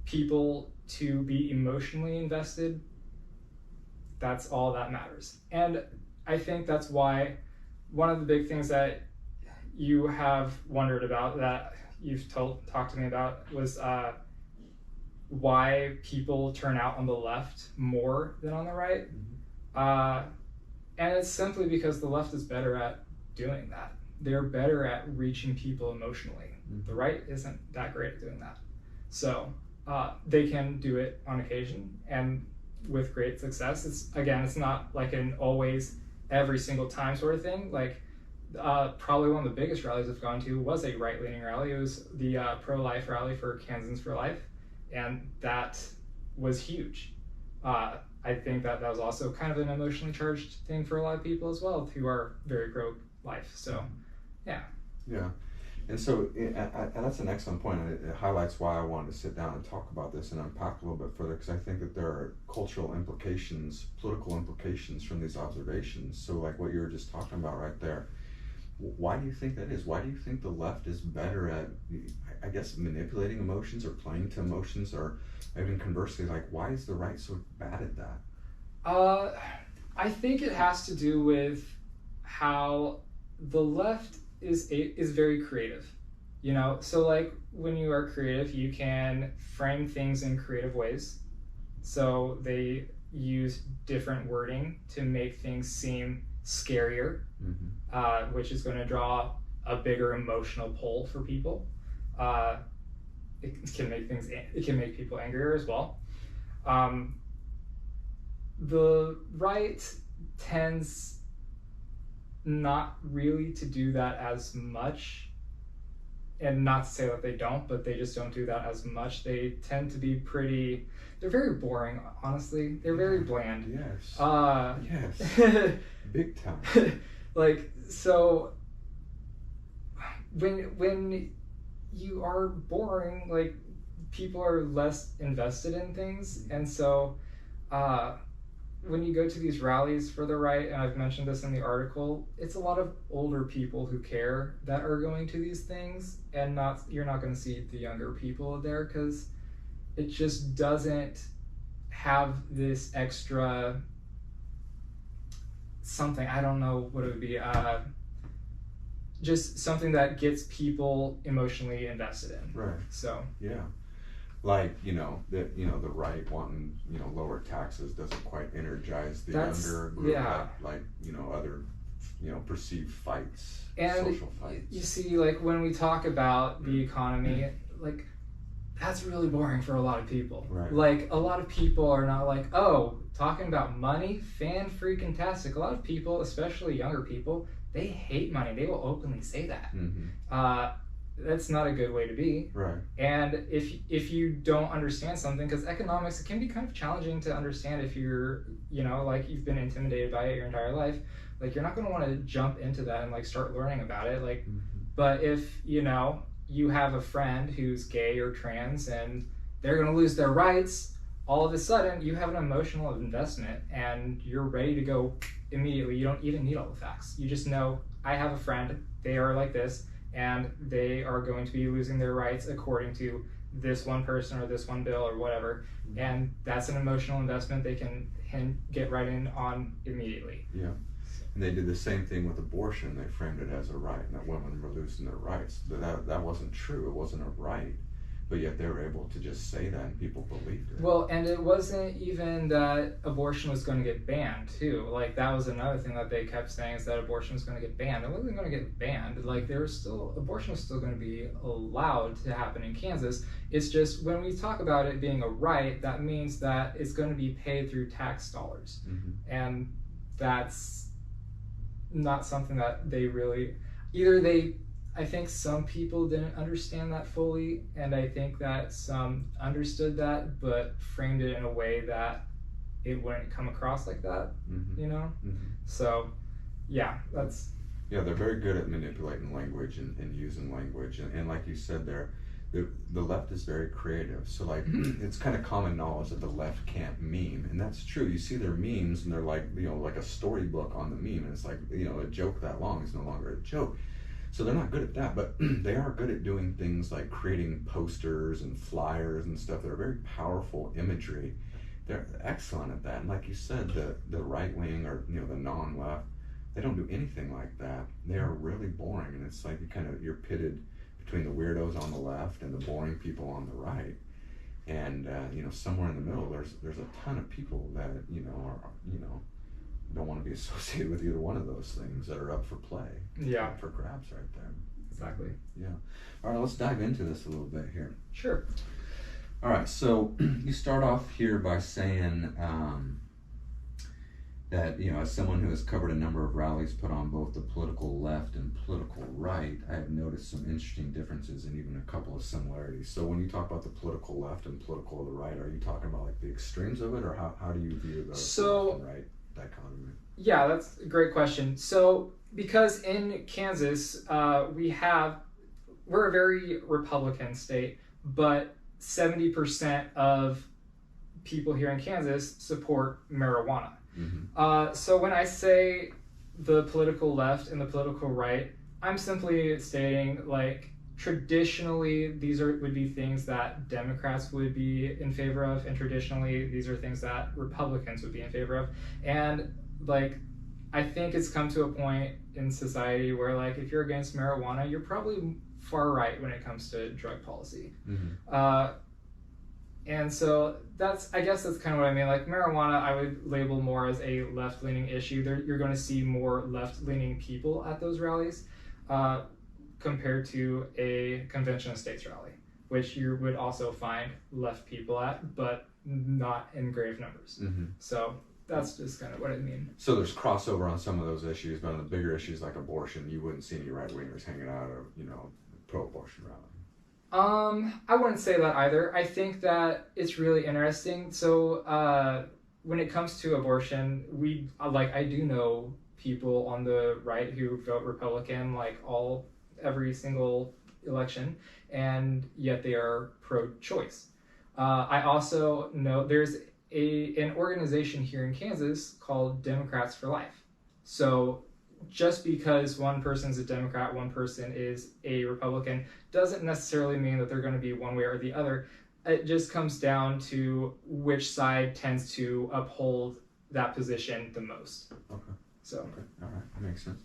people to be emotionally invested, that's all that matters. And I think that's why one of the big things that you have wondered about, that you've talked to me about, was why people turn out on the left more than on the right. And it's simply because the left is better at doing that. They're better at reaching people emotionally. The right isn't that great at doing that. So they can do it on occasion and with great success. It's not like an always every single time sort of thing. Like probably one of the biggest rallies I've gone to was a right-leaning rally. It was the pro-life rally for Kansans for Life, and that was huge. I think that was also kind of an emotionally charged thing for a lot of people as well, who are very pro-life. So, yeah. Yeah. And so and that's an excellent point. It highlights why I wanted to sit down and talk about this and unpack a little bit further, because I think that there are cultural implications, political implications from these observations. So like what you were just talking about right there, why do you think that is? Why do you think the left is better at, I guess, manipulating emotions or playing to emotions, or even conversely, like why is the right so bad at that? I think it has to do with how the left is very creative, you know. So like when you are creative, you can frame things in creative ways. So they use different wording to make things seem scarier, which is going to draw a bigger emotional pull for people. It can make people angrier as well. The right tends not really to do that as much, and not to say that they don't, but they just don't do that as much. They tend to be they're very boring, honestly. They're very bland. Yes. Yes. Big time. Like, so when you are boring, like, people are less invested in things. And so when you go to these rallies for the right, and I've mentioned this in the article, it's a lot of older people who care that are going to these things, and you're not going to see the younger people there, because it just doesn't have this extra something. I don't know what it would be. Just something that gets people emotionally invested in. Right. So yeah. Like, the right wanting, lower taxes doesn't quite energize the younger group, like other, perceived fights, and social fights. You see, like, when we talk about the economy, like, that's really boring for a lot of people. Right. Like, a lot of people are not like, oh, talking about money, fan-freaking-tastic. A lot of people, especially younger people, they hate money. They will openly say that. That's not a good way to be. Right. And if you don't understand something, because economics, it can be kind of challenging to understand if you're, like, you've been intimidated by it your entire life. Like, you're not going to want to jump into that and, like, start learning about it. Like, but if, you have a friend who's gay or trans and they're going to lose their rights, all of a sudden you have an emotional investment and you're ready to go immediately. You don't even need all the facts. You just know, I have a friend, they are like this, and they are going to be losing their rights according to this one person or this one bill or whatever. And that's an emotional investment they can get right in on immediately. Yeah. And they did the same thing with abortion. They framed it as a right, and that women were losing their rights. But that wasn't true. It wasn't a right. But yet they were able to just say that, and people believed it. Well, and it wasn't even that abortion was going to get banned, too. Like, that was another thing that they kept saying, is that abortion was going to get banned. It wasn't going to get banned. Like, abortion was still going to be allowed to happen in Kansas. It's just, when we talk about it being a right, that means that it's going to be paid through tax dollars. And that's not something that they really, I think some people didn't understand that fully, and I think that some understood that but framed it in a way that it wouldn't come across like that, So, yeah, Yeah, they're very good at manipulating language and using language, and like you said there, the left is very creative. So, like, it's kind of common knowledge that the left can't meme, and that's true. You see their memes, and they're like, like a storybook on the meme, and it's like, a joke that long is no longer a joke. So they're not good at that, but they are good at doing things like creating posters and flyers and stuff that are very powerful imagery. They're excellent at that. And like you said, the right wing or the non-left, they don't do anything like that. They are really boring, and it's like you're pitted between the weirdos on the left and the boring people on the right. And somewhere in the middle, there's a ton of people that don't want to be associated with either one of those things, that are up for play. Yeah. Up for grabs right there. Exactly. Yeah. All right, let's dive into this a little bit here. Sure. All right, so you start off here by saying that, as someone who has covered a number of rallies put on both the political left and political right, I have noticed some interesting differences and even a couple of similarities. So when you talk about the political left and political the right, are you talking about like the extremes of it, or how do you view the left and right dichotomy? Yeah, that's a great question. So because in Kansas, we're a very Republican state, but 70% of people here in Kansas support marijuana. Mm-hmm. So when I say the political left and the political right, I'm simply stating, like, traditionally these would be things that Democrats would be in favor of, and traditionally these are things that Republicans would be in favor of. And like, I think it's come to a point in society where, like, if you're against marijuana, you're probably far right when it comes to drug policy. Mm-hmm. And so I guess that's kind of what I mean. Like, marijuana, I would label more as a left-leaning issue. You're going to see more left-leaning people at those rallies compared to a convention of states rally, which you would also find left people at, but not in grave numbers. Mm-hmm. So that's just kind of what I mean. So there's crossover on some of those issues, but on the bigger issues like abortion, you wouldn't see any right-wingers hanging out at pro-abortion rally. I wouldn't say that either. I think that it's really interesting. So when it comes to abortion, I do know people on the right who vote Republican every single election, and yet they are pro-choice. I also know there's an organization here in Kansas called Democrats for Life. So just because one person's a Democrat, one person is a Republican, doesn't necessarily mean that they're going to be one way or the other. It just comes down to which side tends to uphold that position the most. Okay. So. Okay. All right. That makes sense.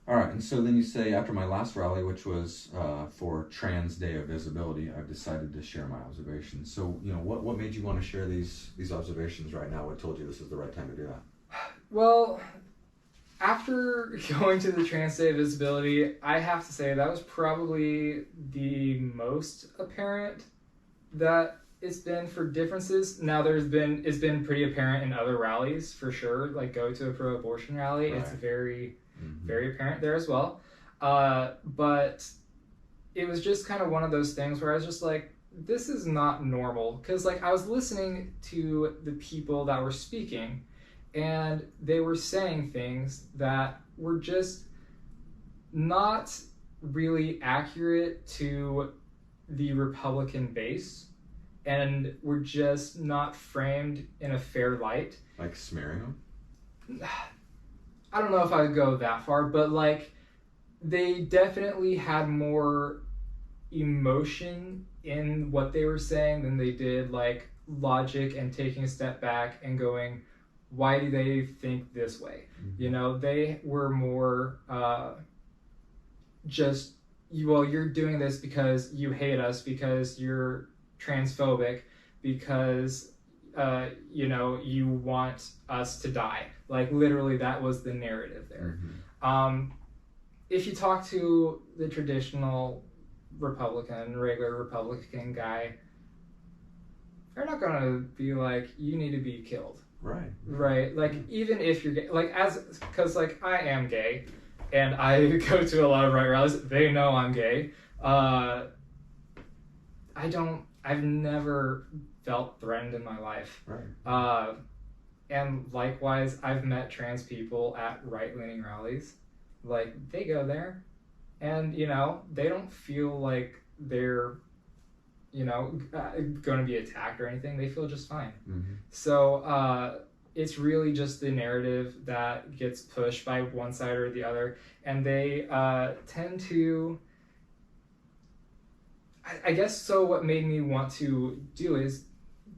All right. And so then you say, after my last rally, which was for Trans Day of Visibility, I've decided to share my observations. So, what made you want to share these observations right now? What told you this is the right time to do that? Well, after going to the Trans Day of Visibility, I have to say that was probably the most apparent that it's been for differences. Now it's been pretty apparent in other rallies for sure. Like, go to a pro-abortion rally, right. It's very, very apparent there as well. But it was just kind of one of those things where I was just like, this is not normal. Because I was listening to the people that were speaking, and they were saying things that were just not really accurate to the Republican base, and were just not framed in a fair light. Like smearing them? I don't know if I would go that far, but they definitely had more emotion in what they were saying than they did logic and taking a step back and going, why do they think this way? Mm-hmm. They were more you're doing this because you hate us, because you're transphobic, because you want us to die. Literally, that was the narrative there. Mm-hmm. If you talk to the traditional regular Republican guy, they're not gonna be like, you need to be killed. Right. Even if you're gay, because I am gay, and I go to a lot of right rallies. They know I'm gay. I've never felt threatened in my life. Right. And likewise, I've met trans people at right-leaning rallies. They go there, and they don't feel like they're going to be attacked or anything. They feel just fine. Mm-hmm. So it's really just the narrative that gets pushed by one side or the other, and they tend to. I guess so. What made me want to do is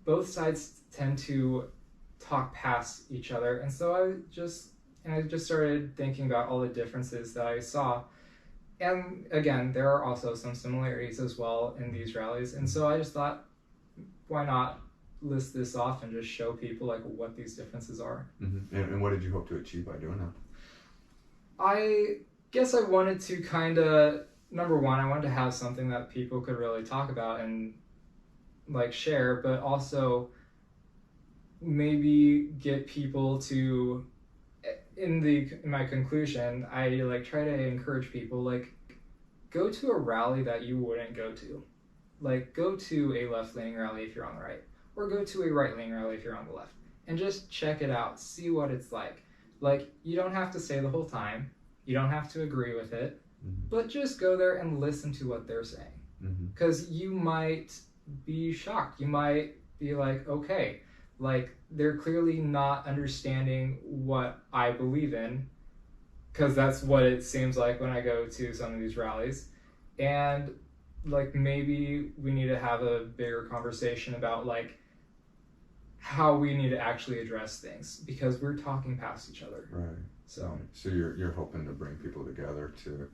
both sides tend to talk past each other, and so I just started thinking about all the differences that I saw. And again, there are also some similarities as well in these rallies, and so I just thought, why not list this off and just show people like what these differences are. And what did you hope to achieve by doing that? I guess I wanted to kind of, number one, I wanted to have something that people could really talk about and like share, but also maybe get people to, in my conclusion, I like try to encourage people like go to a rally that you wouldn't go to. Like go to a left-leaning rally if you're on the right, or go to a right-leaning rally if you're on the left, and just check it out, see what it's like. Like, you don't have to stay the whole time, you don't have to agree with it, but just go there and listen to what they're saying. Because you might be shocked, you might be like, okay, like they're clearly not understanding what I believe in, because that's what it seems like when I go to some of these rallies. And like maybe we need to have a bigger conversation about like how we need to actually address things, because we're talking past each other. Right. So you're hoping to bring people together to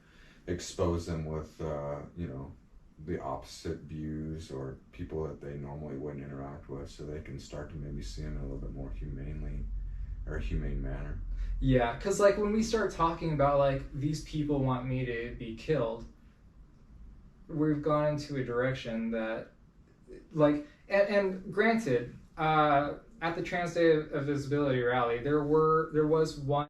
expose them with the opposite views or people that they normally wouldn't interact with, so they can start to maybe see them in a little bit more humanely or a humane manner. Yeah, because like when we start talking about like these people want me to be killed, we've gone into a direction that like and granted, at the Trans Day of Visibility rally there was one